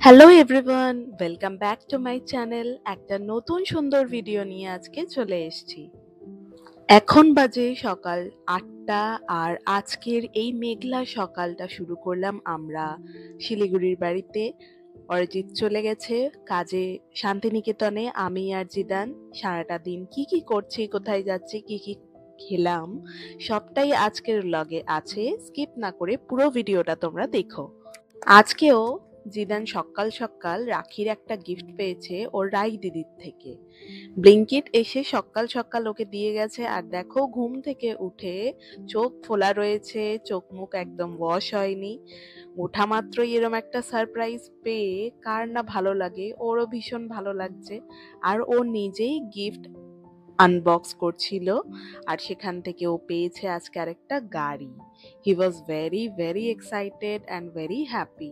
Hello everyone, welcome back to my channel. একটা নতুন সুন্দর ভিডিও নিয়ে আজকে চলে এসেছি। এখন বাজে সকাল ৮টা। আর আজকের এই মেঘলা সকালটা শুরু করলাম আমরা শিলিগুড়ির বাড়িতে। অরিজিৎ চলে গেছে কাজে শান্তিনিকেতনে। আমি আর জিদান সারাটা দিন কি কি করছি, কোথায় যাচ্ছি, কি কি খেলাম, সবটাই আজকের ব্লগে আছে। স্কিপ না করে পুরো ভিডিওটা তোমরা দেখো। আজকেও জিদান সকাল সকাল রাখির একটা গিফট পেয়েছে ওর রাই দিদির থেকে। ব্লিঙ্কিট এসে সকাল সকাল ওকে দিয়ে গেছে। আর দেখো, ঘুম থেকে উঠে চোখ ফোলা রয়েছে, চোখ মুখ একদম ওয়াশ হয়নি। ওঠা মাত্রই এরম একটা সারপ্রাইজ পেয়ে কার না ভালো লাগে, ওরও ভীষণ ভালো লাগছে। আর ও নিজেই গিফট আনবক্স করছিল। আর সেখান থেকে ও পেয়েছে আজকে আরেকটা গাড়ি। He was very very excited and very happy,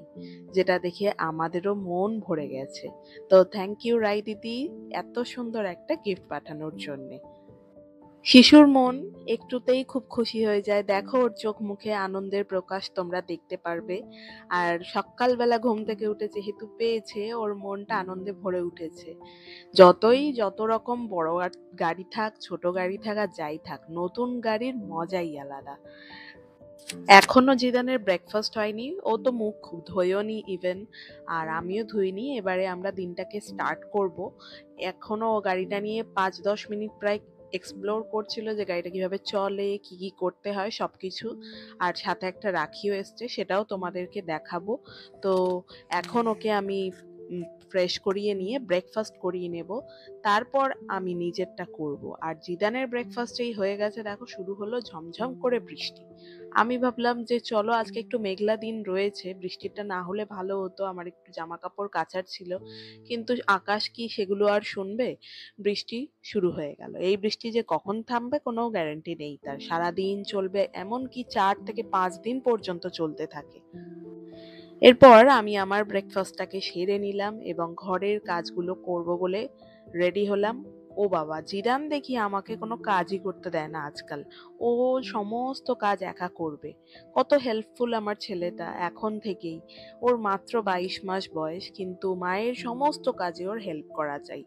যেটা দেখে আমাদেরও মন ভরে গেছে। তো থ্যাংক ইউ রাই দিদি, এত সুন্দর একটা গিফট পাঠানোর জন্যে। শিশুর মন একটুতেই খুব খুশি হয়ে যায়। দেখো, ওর চোখ মুখে আনন্দের প্রকাশ তোমরা দেখতে পারবে। আর সকালবেলা ঘুম থেকে উঠে যেহেতু পেয়েছে, ওর মনটা আনন্দে ভরে উঠেছে। যত রকম বড় গাড়ি থাক, ছোট গাড়ি থাক, আর যাই থাক, নতুন গাড়ির মজাই আলাদা। এখনো জিদানের ব্রেকফাস্ট হয়নি, ও তো মুখ ধোয়নি ইভেন, আর আমিও ধুইনি। এবারে আমরা দিনটাকে স্টার্ট করব। এখনো ও গাড়িটা নিয়ে ৫-১০ মিনিট প্রায় এক্সপ্লোর করছিল যে গাড়িটা কিভাবে চলে, কি কি করতে হয় সবকিছু। আর সাথে একটা রাখিও এসছে, সেটাও তোমাদেরকে দেখাবো। তো এখন ওকে আমি ফ্রেশ করিয়ে নিয়ে ব্রেকফাস্ট করিয়ে নেব, তারপর আমি নিজেরটা করব। আর জিদানের ব্রেকফাস্টেই হয়ে গেছে, দেখো শুরু হলো ঝমঝম করে বৃষ্টি। আমি ভাবলাম যে চলো, আজকে একটু মেঘলা দিন রয়েছে, বৃষ্টিটা না হলে ভালো হতো, আমার একটু জামা কাপড় কাচার ছিল। কিন্তু আকাশ কি সেগুলো আর শুনবে? বৃষ্টি শুরু হয়ে গেল। এই বৃষ্টি যে কখন থামবে কোনো গ্যারান্টি নেই তার, সারাদিন চলবে, এমনকি ৪ থেকে ৫ দিন পর্যন্ত চলতে থাকে। এরপর আমি আমার ব্রেকফাস্টটাকে সেরে নিলাম এবং ঘরের কাজগুলো করব বলে রেডি হলাম। ও বাবা, জিদান দেখি আমাকে কোনো কাজই করতে দেয় না আজকাল। ও সমস্ত কাজ একা করবে। কত হেল্পফুল আমার ছেলেটা এখন থেকেই। ওর মাত্র ২২ মাস বয়স, কিন্তু মায়ের সমস্ত কাজে ওর হেল্প করা চাই।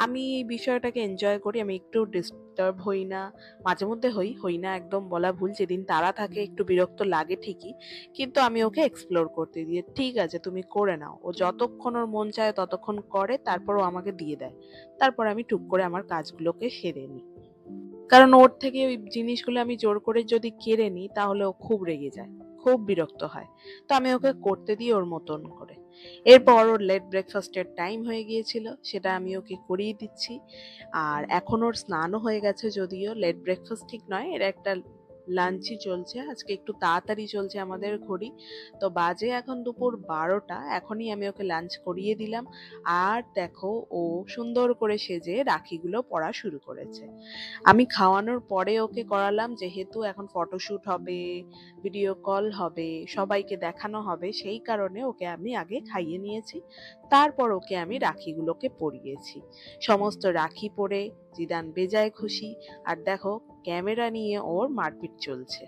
আমি এই বিষয়টাকে এনজয় করি, আমি একটু ডিস্টার্ব হই না। মাঝে মধ্যে হই না, একদম বলা ভুল, যেদিন তারা থাকে একটু বিরক্ত লাগে ঠিকই, কিন্তু আমি ওকে এক্সপ্লোর করতে দিয়ে, ঠিক আছে তুমি করে নাও। ও যতক্ষণ ওর মন চায় ততক্ষণ করে, তারপর ও আমাকে দিয়ে দেয়। তারপর আমি টুক করে আমার কাজগুলোকে সেরে নিই। কারণ ওর থেকে ওই জিনিসগুলো আমি জোর করে যদি কেড়ে নিই, তাহলে ও খুব রেগে যায়, খুব বিরক্ত হয়। তো আমি ওকে করতে দিই ওর মতন করে। এরপর ওর লেট ব্রেকফাস্টের টাইম হয়ে গিয়েছিল, সেটা আমি ওকে করিয়ে দিচ্ছি। আর এখন ওর স্নানও হয়ে গেছে, যদিও লেট ব্রেকফাস্ট ঠিক নয়, এর একটা লাঞ্চই চলছে আজকে, একটু তাড়াতাড়ি চলছে আমাদের ঘড়ি। তো বাজে এখন দুপুর ১২টা, এখনই আমি ওকে লাঞ্চ করিয়ে দিলাম। আর দেখো, ও সুন্দর করে সেজে রাখিগুলো পরা শুরু করেছে। আমি খাওয়ানোর পরে ওকে করালাম, যেহেতু এখন ফটোশুট হবে, ভিডিও কল হবে, সবাইকে দেখানো হবে, সেই কারণে ওকে আমি আগে খাইয়ে নিয়েছি। তারপর ওকে আমি রাখিগুলোকে পরিয়েছি। সমস্ত রাখি পরে জিদান বেজায় খুশি। আর দেখো, ক্যামেরা নিয়ে ওর মারপিট চলছে।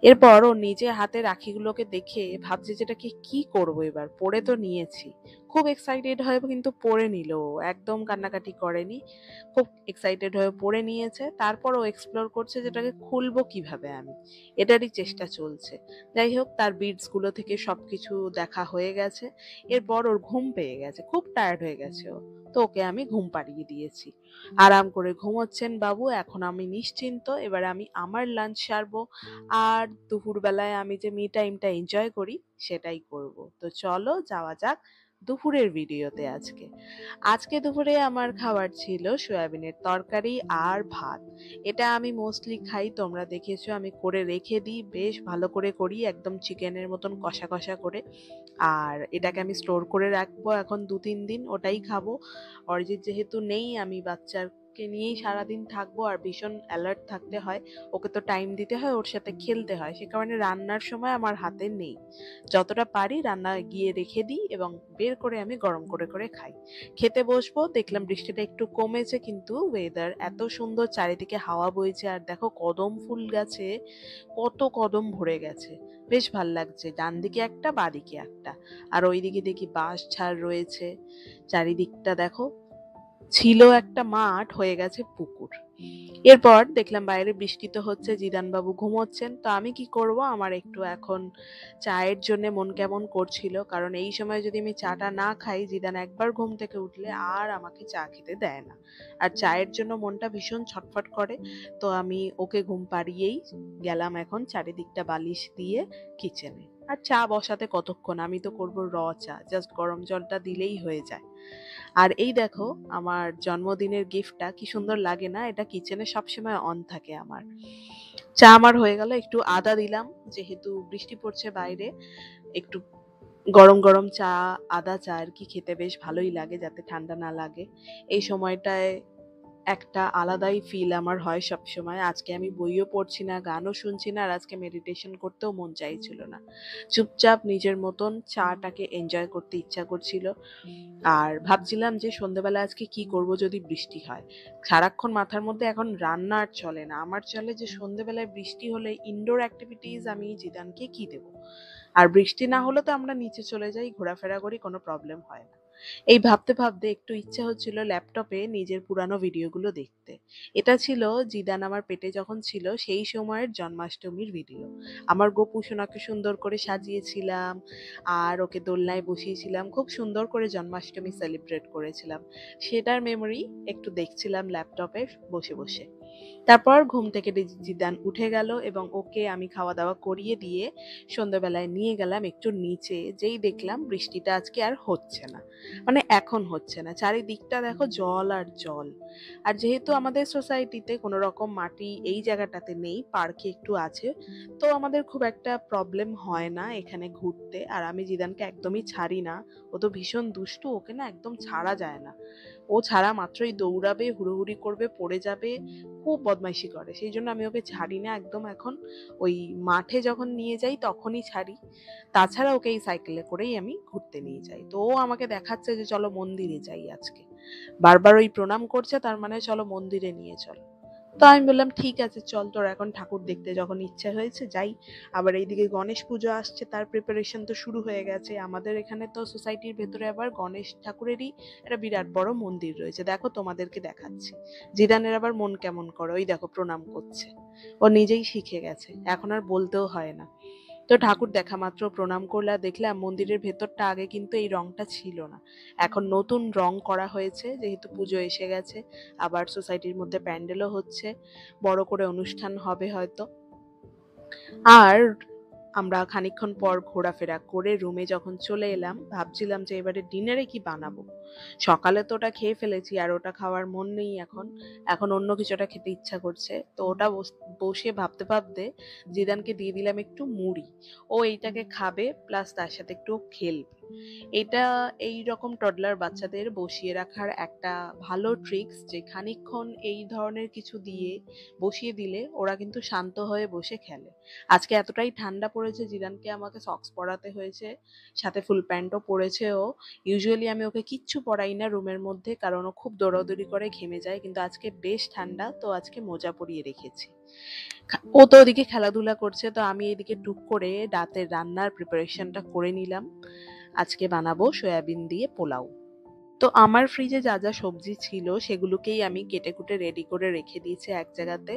এরপর ও নিজে হাতে রাখিগুলোকে দেখে ভাবছে যেটাকে কি করবো, এবার পরে তো নিয়েছি। খুব এক্সাইটেড হয়ে কিন্তু পরে নিল ও, একদম কান্নাকাটি করেনি। খুব এক্সাইটেড হয়ে পরে নিয়েছে। তারপর ও এক্সপ্লোর করছে যেটাকে খুলবো কিভাবে আমি, এটারই চেষ্টা চলছে। যাই হোক, তার বিডস গুলো থেকে সবকিছু দেখা হয়ে গেছে। এরপর ওর ঘুম পেয়ে গেছে, খুব টায়ার্ড হয়ে গেছে ও। তো ওকে আমি ঘুম পাড়িয়ে দিয়েছি। আরাম করে ঘুমোচ্ছেন বাবু, এখন আমি নিশ্চিন্ত। এবার আমি আমার লাঞ্চ সারবো। আর দুপুরবেলায় আমি যে মি টাইমটা এনজয় করি, সেটাই করব। তো চলো যাওয়া যাক দুপুরের ভিডিওতে। আজকে দুপুরে আমার খাবার ছিল সয়াবিনের তরকারি আর ভাত। এটা আমি মোস্টলি খাই, তোমরা দেখেছো আমি করে রেখে দিই, বেশ ভালো করে করি, একদম চিকেনের মতন কষা কষা করে। আর এটাকে আমি স্টোর করে রাখবো এখন ২-৩ দিন, ওটাই খাবো। অরিজিৎ যেহেতু নেই, আমি বাচ্চার ওকে নিয়েই সারাদিন থাকবো আর ভীষণ অ্যালার্ট থাকতে হয়, ওকে তো টাইম দিতে হয়, ওর সাথে খেলতে হয়, সে কারণে রান্নার সময় আমার হাতে নেই। যতটা পারি রান্না গিয়ে রেখে দিই এবং বের করে আমি গরম করে করে খাই। খেতে বসবো, দেখলাম বৃষ্টিটা একটু কমেছে, কিন্তু ওয়েদার এত সুন্দর, চারিদিকে হাওয়া বইছে, আর দেখো কদম ফুল গাছে কত কদম ভরে গেছে, বেশ ভাল লাগছে। ডান দিকে একটা, বাঁদিকে একটা, আর ওইদিকে দেখি বাঁশ ঝাড় রয়েছে। চারিদিকটা দেখো, ছিল একটা মাঠ, হয়ে গেছে পুকুর। এরপর দেখলাম বাইরে বৃষ্টি তো হচ্ছে, জিদান বাবু ঘুমোচ্ছেন, তো আমি কি করব, আমার একটু এখন চায়ের জন্য মন কেমন করছিল, কারণ এই সময় যদি আমি চাটা না খাই, জিদান একবার ঘুম থেকে উঠলে আর আমাকে চা খেতে দেয় না, আর চায়ের জন্য মনটা ভীষণ ছটফট করে। তো আমি ওকে ঘুম পাড়িয়েই গেলাম এখন চারিদিকটা বালিশ দিয়ে কিচেনে। আর চা বসাতে কতক্ষণ, আমি তো করব র চা, জাস্ট গরম জলটা দিলেই হয়ে যায়। আর এই দেখো, আমার জন্মদিনের গিফটটা কি সুন্দর লাগে না, এটা কিচেনে সবসময় অন থাকে আমার। চা আমার হয়ে গেল, একটু আদা দিলাম, যেহেতু বৃষ্টি পড়ছে বাইরে, একটু গরম গরম চা, আদা চা আর কি খেতে বেশ ভালোই লাগে, যাতে ঠান্ডা না লাগে। এই সময়টায় একটা আলাদাই ফিল আমার হয় সব সময়। আজকে আমি বইও পড়ছি না, গানও শুনছি না, আর আজকে মেডিটেশন করতেও মন চাইছিল না, চুপচাপ নিজের মতন চাটাকে এনজয় করতে ইচ্ছা করছিল। আর ভাবছিলাম যে সন্ধ্যেবেলা আজকে কি করব যদি বৃষ্টি হয়। সারাক্ষণ মাথার মধ্যে এখন রান্না আর চলে না, আমার চলে যে সন্ধ্যেবেলায় বৃষ্টি হলে ইনডোর অ্যাক্টিভিটিস আমি জিদানকে কি দেব। আর বৃষ্টি না হলে তো আমরা নিচে চলে যাই, ঘোরাফেরা করি, কোনো প্রবলেম হয় না। এই ভাবতে ভাবতে একটু ইচ্ছা হচ্ছিল ল্যাপটপে নিজের পুরানো ভিডিওগুলো দেখতে। এটা ছিল জিদান আমার পেটে যখন ছিল সেই সময়ের জন্মাষ্টমীর ভিডিও। আমার গোপু সোনাকে সুন্দর করে সাজিয়েছিলাম, আর ওকে দোলনায় বসিয়েছিলাম, খুব সুন্দর করে জন্মাষ্টমী সেলিব্রেট করেছিলাম। সেটার মেমোরি একটু দেখছিলাম ল্যাপটপে বসে বসে। তারপর ঘুম থেকে জিদান উঠে গেল এবং ওকে আমি খাওয়া দাওয়া করিয়ে দিয়ে সন্ধ্যাবেলায় নিয়ে গেলাম একটু নিচে। যেই দেখলাম বৃষ্টিটা আজকে আর হচ্ছে না, মানে এখন হচ্ছে না, চারিদিকটা দেখো জল আর জল। আর যেহেতু আমাদের সোসাইটিতে কোনো রকম মাটি এই জায়গাটাতে নেই, পার্কে একটু আছে, তো আমাদের খুব একটা প্রবলেম হয় না এখানে ঘুরতে। আর আমি জিদানকে একদমই ছাড়ি না, ও তো ভীষণ দুষ্টু, ওকে না একদম ছাড়া যায় না। ও ছাড়া মাত্রই দৌড়াবে, হুড়োহুড়ি করবে, পড়ে যাবে, খুব বদমাইশি করে, সেই জন্য আমি ওকে ছাড়ি না একদম এখন। ওই মাঠে যখন নিয়ে যাই তখনই ছাড়ি, তাছাড়া ওকে এই সাইকেলে করেই আমি ঘুরতে নিয়ে যাই। তো ও আমাকে দেখাচ্ছে যে চলো মন্দিরে যাই আজকে, বারবার ওই প্রণাম করছে, তার মানে চলো মন্দিরে নিয়ে চলো। তো আমি বললাম ঠিক আছে চল, তোর এখন ঠাকুর দেখতে যখন ইচ্ছা হয়েছে যাই। আবার এইদিকে গণেশ পুজো আসছে, তার প্রিপারেশন তো শুরু হয়ে গেছে। আমাদের এখানে তো সোসাইটির ভেতরে আবার গণেশ ঠাকুরেরই একটা বিরাট বড় মন্দির রয়েছে, দেখো তোমাদেরকে দেখাচ্ছি। জিদানের আবার মন কেমন করে, ওই দেখো প্রণাম করছে, ও নিজেই শিখে গেছে, এখন আর বলতেও হয় না। তো ঠাকুর দেখা মাত্র প্রণাম করলে, আর দেখলাম মন্দিরের ভেতরটা আগে কিন্তু এই রংটা ছিল না, এখন নতুন রং করা হয়েছে, যেহেতু পুজো এসে গেছে। আবার সোসাইটির মধ্যে প্যান্ডেলও হচ্ছে, বড় করে অনুষ্ঠান হবে হয়তো। আর আমরা খানিকক্ষণ পর ঘোরাফেরা করে রুমে যখন চলে এলাম, ভাবছিলাম যে এবারে ডিনারে কি বানাবো। সকালে তো ওটা খেয়ে ফেলেছি, আর ওটা খাওয়ার মন নেই এখন, এখন অন্য কিছু একটা খেতে ইচ্ছা করছে। তো ওটা বসে ভাবতে ভাবতে জিদানকে দিয়ে দিলাম একটু মুড়ি, ও এইটাকে খাবে, প্লাস তার সাথে একটু খেলবে। এটা এই রকম টডলার বাচ্চাদের বসিয়ে রাখার একটা ভালো ট্রিক্স, যে খানিকক্ষণ এই ধরনের কিছু দিয়ে বসিয়ে দিলে ওরা কিন্তু শান্ত হয়ে বসে খেলে। আজকে এতটাই ঠান্ডা পড়েছে, জিদানকে আমাকে সক্স পরাতে হয়েছে, সাথে ফুল প্যান্টও পরেছে ও। ইউজুয়ালি আমি ওকে কিচ্ছু পরাই না রুমের মধ্যে, কারণ ও খুব দৌড়াদৌড়ি করে ঘেমে যায়, কিন্তু আজকে বেশ ঠান্ডা, তো আজকে মোজা পরিয়ে রেখেছি। ও তো ওদিকে খেলাধুলা করছে, তো আমি এদিকে টুক করে রাতের রান্নার প্রিপারেশনটা করে নিলাম। আজকে বানাবো সয়াবিন দিয়ে পোলাও। তো আমার ফ্রিজে যা যা সবজি ছিল সেগুলোকেই আমি কেটে কুটে রেডি করে রেখে দিয়েছি এক জায়গাতে।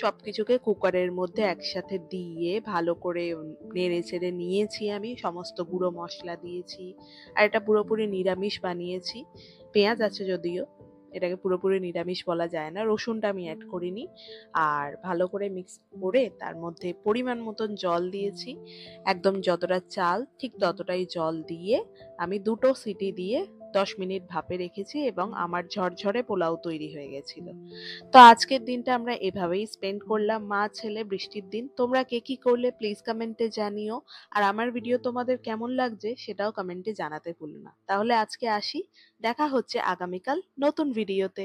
সবকিছুকে কুকারের মধ্যে একসাথে দিয়ে ভালো করে নেড়ে চেড়ে নিয়েছি, আমি সমস্ত গুঁড়ো মশলা দিয়েছি। আর এটা পুরোপুরি নিরামিষ বানিয়েছি, পেঁয়াজ আছে যদিও, এটাকে পুরোপুরি নিরামিষ বলা যায় না, রসুনটা আমি অ্যাড করিনি। আর ভালো করে মিক্স করে তার মধ্যে পরিমাণ মতন জল দিয়েছি, একদম যতটা চাল ঠিক ততটাই জল দিয়ে আমি দুটো সিটি দিয়ে 10 মিনিট ভাপে রেখেছি, এবং আমার ঝরঝরে পোলাও তৈরি হয়ে গেছিল। তো আজকের দিনটা আমরা এভাবেই স্পেন্ড করলাম, মা ছেলে, বৃষ্টির দিন। তোমরা কে কি করলে প্লিজ কমেন্টে জানিও, আর আমার ভিডিও তোমাদের কেমন লাগছে সেটাও কমেন্টে জানাতে ভুলো না। তাহলে আজকে আসি, দেখা হচ্ছে আগামীকাল নতুন ভিডিওতে।